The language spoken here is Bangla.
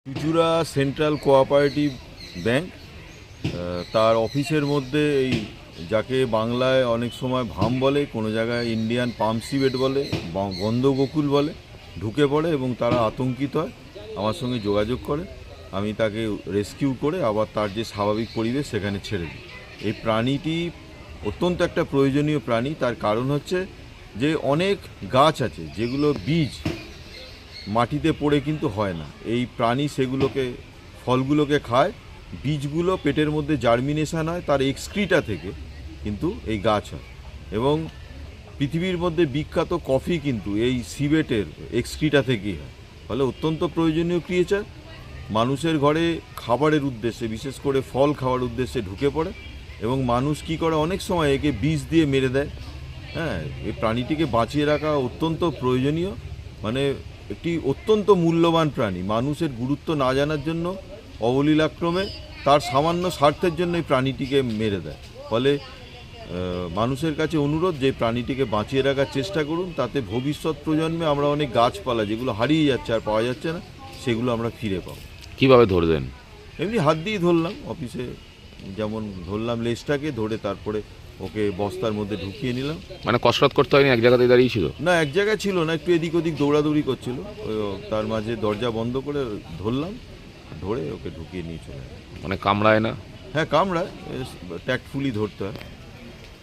চুঁচুড়া সেন্ট্রাল কোঅপারেটিভ ব্যাংক, তার অফিসের মধ্যে এই যাকে বাংলায় অনেক সময় ভাম বলে, কোনো জায়গায় ইন্ডিয়ান পাম সিভেট বলে, গন্ধগোকুল বলে, ঢুকে পড়ে এবং তারা আতঙ্কিত হয়, আমার সঙ্গে যোগাযোগ করে। আমি তাকে রেস্কিউ করে আবার তার যে স্বাভাবিক পরিবেশ সেখানে ছেড়ে দিই। এই প্রাণীটি অত্যন্ত একটা প্রয়োজনীয় প্রাণী। তার কারণ হচ্ছে যে অনেক গাছ আছে যেগুলো বীজ মাটিতে পড়ে কিন্তু হয় না। এই প্রাণী সেগুলোকে, ফলগুলোকে খায়, বীজগুলো পেটের মধ্যে জার্মিনেশন হয়, তার এক্সক্রিটা থেকে কিন্তু এই গাছ হয়। এবং পৃথিবীর মধ্যে বিখ্যাত কফি কিন্তু এই সিভেটের এক্সক্রিটা থেকেই হয়। ফলে অত্যন্ত প্রয়োজনীয় ক্রিয়েচার। মানুষের ঘরে খাবারের উদ্দেশ্যে, বিশেষ করে ফল খাওয়ার উদ্দেশ্যে ঢুকে পড়ে এবং মানুষ কি করে, অনেক সময় একে বিষ দিয়ে মেরে দেয়। হ্যাঁ, এই প্রাণীটিকে বাঁচিয়ে রাখা অত্যন্ত প্রয়োজনীয়, মানে একটি অত্যন্ত মূল্যবান প্রাণী। মানুষের গুরুত্ব না জানার জন্য অবলীলাক্রমে তার সামান্য স্বার্থের জন্য এই প্রাণীটিকে মেরে দেয়। ফলে মানুষের কাছে অনুরোধ যে প্রাণীটিকে বাঁচিয়ে রাখার চেষ্টা করুন, তাতে ভবিষ্যৎ প্রজন্মে আমরা অনেক গাছপালা যেগুলো হারিয়ে যাচ্ছে আর পাওয়া যাচ্ছে না, সেগুলো আমরা ফিরে পাবো। কিভাবে ধরলেন? এমনি হাত দিয়েই ধরলাম, অফিসে যেমন ধরলাম লেজটাকে ধরে, তারপরে ওকে বস্তার মধ্যে ঢুকিয়ে নিলাম। মানে কসরত করতে হয়নি, এক জায়গাতেই দাঁড়িয়ে ছিল? না, এক জায়গায় ছিল না, একটু এদিক ওদিক দৌড়াদৌড়ি করছিল। তার মাঝে দরজা বন্ধ করে ধরলাম, ধরে ওকে ঢুকিয়ে নিয়ে চলে। মানে কামড়ায় না? হ্যাঁ, কামড়ায়, ট্যাক্টফুলি ধরতে হয়।